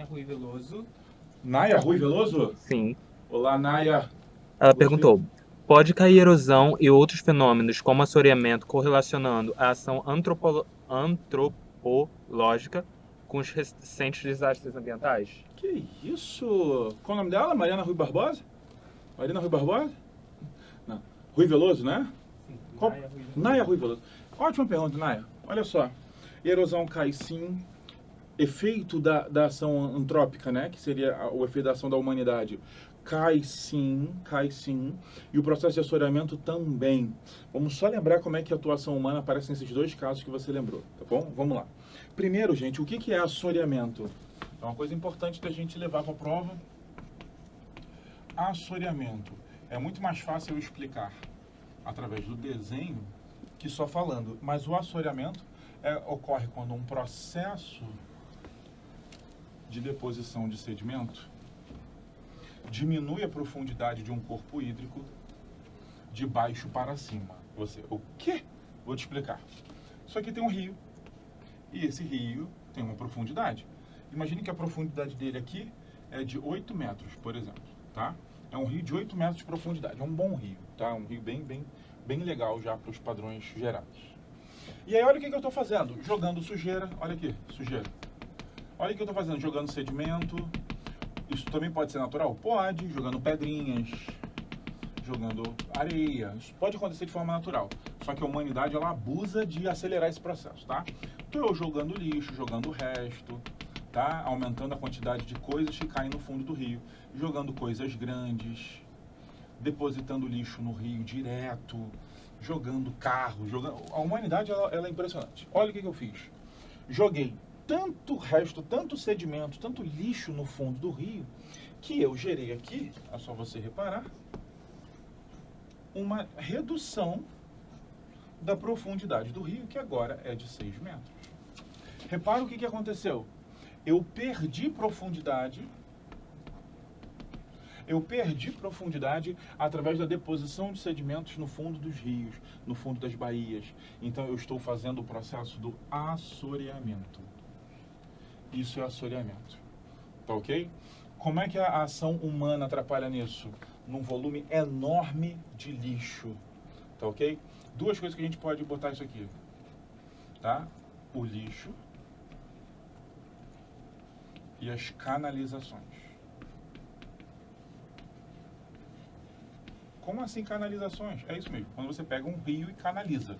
Naya Rui Veloso. Naya Rui Veloso? Sim. Olá, Naya. Ela Gostei. perguntou: pode cair erosão e outros fenômenos como assoreamento correlacionando a ação antropológica com os recentes desastres ambientais? Que isso? Qual o nome dela? Mariana Rui Barbosa? Mariana Rui Barbosa? Não. Rui Veloso, né? Sim, Qual? Naya Rui Veloso. Naya Rui Veloso. Ótima pergunta, Naya. Olha só. Erosão cai sim. Efeito da ação antrópica, né? Que seria o efeito da ação da humanidade. Cai sim, cai sim. E o processo de assoreamento também. Vamos só lembrar como é que a atuação humana aparece nesses dois casos que você lembrou, tá bom? Vamos lá. Primeiro, gente, o que é assoreamento? É uma coisa importante da gente levar para a prova. Assoreamento. É muito mais fácil eu explicar através do desenho que só falando. Mas o assoreamento ocorre quando um processo de deposição de sedimento diminui a profundidade de um corpo hídrico de baixo para cima. Você, o quê? Vou te explicar. Isso aqui tem um rio. E esse rio tem uma profundidade. Imagine que a profundidade dele aqui é de 8 metros, por exemplo, tá? É um rio de 8 metros de profundidade. É um bom rio, tá? Um rio bem legal já para os padrões gerados. E aí, olha o que eu estou fazendo. Jogando sujeira. Olha aqui, sujeira. Olha o que eu estou fazendo. Jogando sedimento. Isso também pode ser natural? Pode. Jogando pedrinhas. Jogando areia. Isso pode acontecer de forma natural. Só que a humanidade, ela abusa de acelerar esse processo, tá? Então eu jogando lixo, jogando o resto, tá? Aumentando a quantidade de coisas que caem no fundo do rio. Jogando coisas grandes. Depositando lixo no rio direto. Jogando carro. A humanidade, ela é impressionante. Olha o que eu fiz. Joguei tanto resto, tanto sedimento, tanto lixo no fundo do rio, que eu gerei aqui, é só você reparar, uma redução da profundidade do rio, que agora é de 6 metros. Repara o que aconteceu. Eu perdi profundidade através da deposição de sedimentos no fundo dos rios, no fundo das baías. Então eu estou fazendo o processo do assoreamento. Isso é assoreamento. Tá ok? Como é que a ação humana atrapalha nisso? Num volume enorme de lixo. Tá ok? Duas coisas que a gente pode botar isso aqui. Tá? O lixo e as canalizações. Como assim canalizações? É isso mesmo. Quando você pega um rio e canaliza.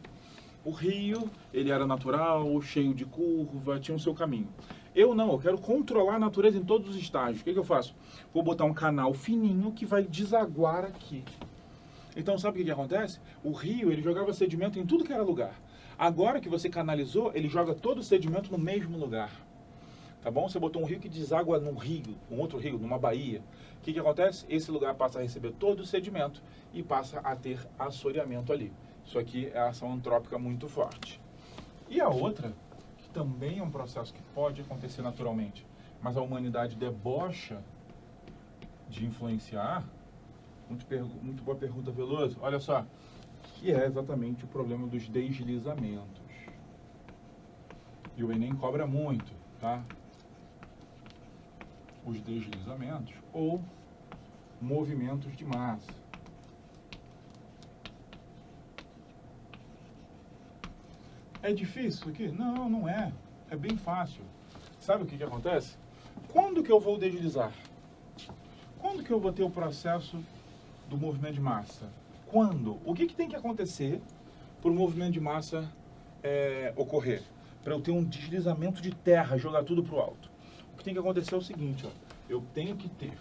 O rio, ele era natural, cheio de curva, tinha o seu caminho. Eu não, eu quero controlar a natureza em todos os estágios. O que eu faço? Vou botar um canal fininho que vai desaguar aqui. Então, sabe o que acontece? O rio, ele jogava sedimento em tudo que era lugar. Agora que você canalizou, ele joga todo o sedimento no mesmo lugar. Tá bom? Você botou um rio que deságua num rio, um outro rio, numa baía. O que acontece? Esse lugar passa a receber todo o sedimento e passa a ter assoreamento ali. Isso aqui é a ação antrópica muito forte. E a outra, que também é um processo que pode acontecer naturalmente, mas a humanidade debocha de influenciar. Muito boa pergunta, Veloso. Olha só, que é exatamente o problema dos deslizamentos. E o Enem cobra muito, tá? Os deslizamentos ou movimentos de massa. É difícil isso aqui? Não, não é. É bem fácil. Sabe o que acontece? Quando que eu vou deslizar? Quando que eu vou ter o processo do movimento de massa? Quando? O que tem que acontecer para o movimento de massa ocorrer? Para eu ter um deslizamento de terra, jogar tudo para o alto. O que tem que acontecer é o seguinte, ó, eu tenho que ter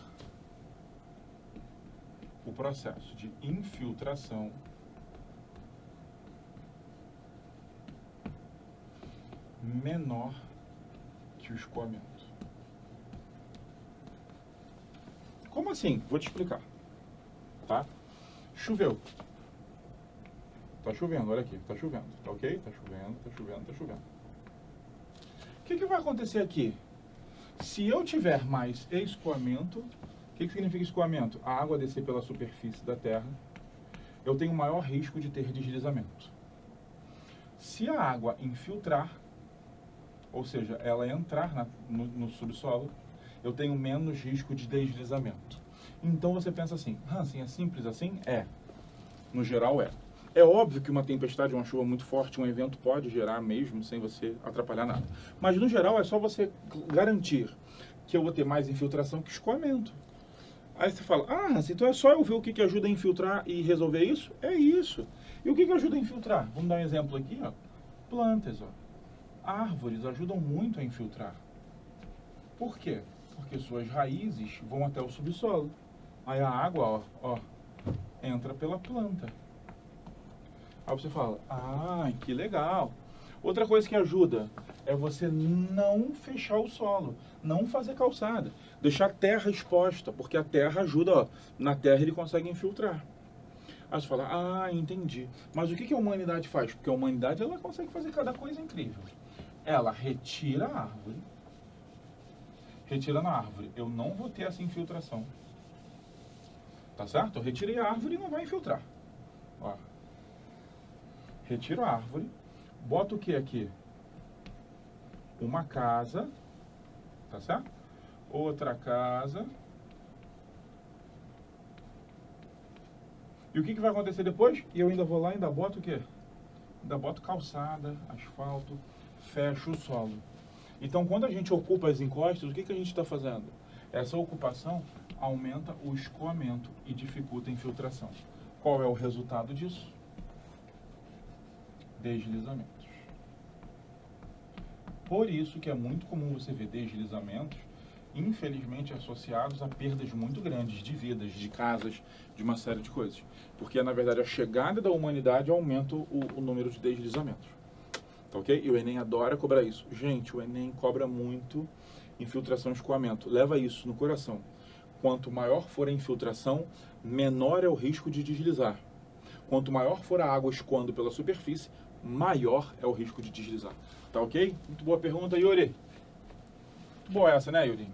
o processo de infiltração menor que o escoamento. Como assim? Vou te explicar. Tá? Choveu. Tá chovendo, olha aqui, tá chovendo, tá ok? Tá chovendo, tá chovendo, tá chovendo. O que vai acontecer aqui? Se eu tiver mais escoamento, o que significa escoamento? A água descer pela superfície da terra, eu tenho maior risco de ter deslizamento. Se a água infiltrar, ou seja, ela entrar no subsolo, eu tenho menos risco de deslizamento. Então você pensa assim, Hansen, é simples assim? É. No geral é. É óbvio que uma tempestade, uma chuva muito forte, um evento pode gerar mesmo sem você atrapalhar nada. Mas no geral é só você garantir que eu vou ter mais infiltração que escoamento. Aí você fala, Hansen, então é só eu ver o que ajuda a infiltrar e resolver isso? É isso. E o que ajuda a infiltrar? Vamos dar um exemplo aqui, ó. Plantas, ó. Árvores ajudam muito a infiltrar. Por quê? Porque suas raízes vão até o subsolo. Aí a água, ó, entra pela planta. Aí você fala, que legal. Outra coisa que ajuda é você não fechar o solo, não fazer calçada, deixar a terra exposta, porque a terra ajuda, ó, na terra ele consegue infiltrar. Aí você fala, entendi. Mas o que a humanidade faz? Porque a humanidade ela consegue fazer cada coisa incrível. Ela retira a árvore. Retirando a árvore, eu não vou ter essa infiltração. Tá certo? Eu retirei a árvore e não vai infiltrar. Ó. Retiro a árvore. Boto o que aqui? Uma casa. Tá certo? Outra casa. E o que vai acontecer depois? E eu ainda vou lá e ainda boto o quê? Ainda boto calçada, asfalto, fecho o solo. Então, quando a gente ocupa as encostas, o que a gente está fazendo? Essa ocupação aumenta o escoamento e dificulta a infiltração. Qual é o resultado disso? Deslizamentos. Por isso que é muito comum você ver deslizamentos, infelizmente associados a perdas muito grandes de vidas, de casas, de uma série de coisas. Porque, na verdade, a chegada da humanidade aumenta o número de deslizamentos. Tá ok? E o Enem adora cobrar isso. Gente, o Enem cobra muito infiltração e escoamento. Leva isso no coração. Quanto maior for a infiltração, menor é o risco de deslizar. Quanto maior for a água escoando pela superfície, maior é o risco de deslizar. Tá ok? Muito boa pergunta, Yuri. Muito boa essa, né, Yuri?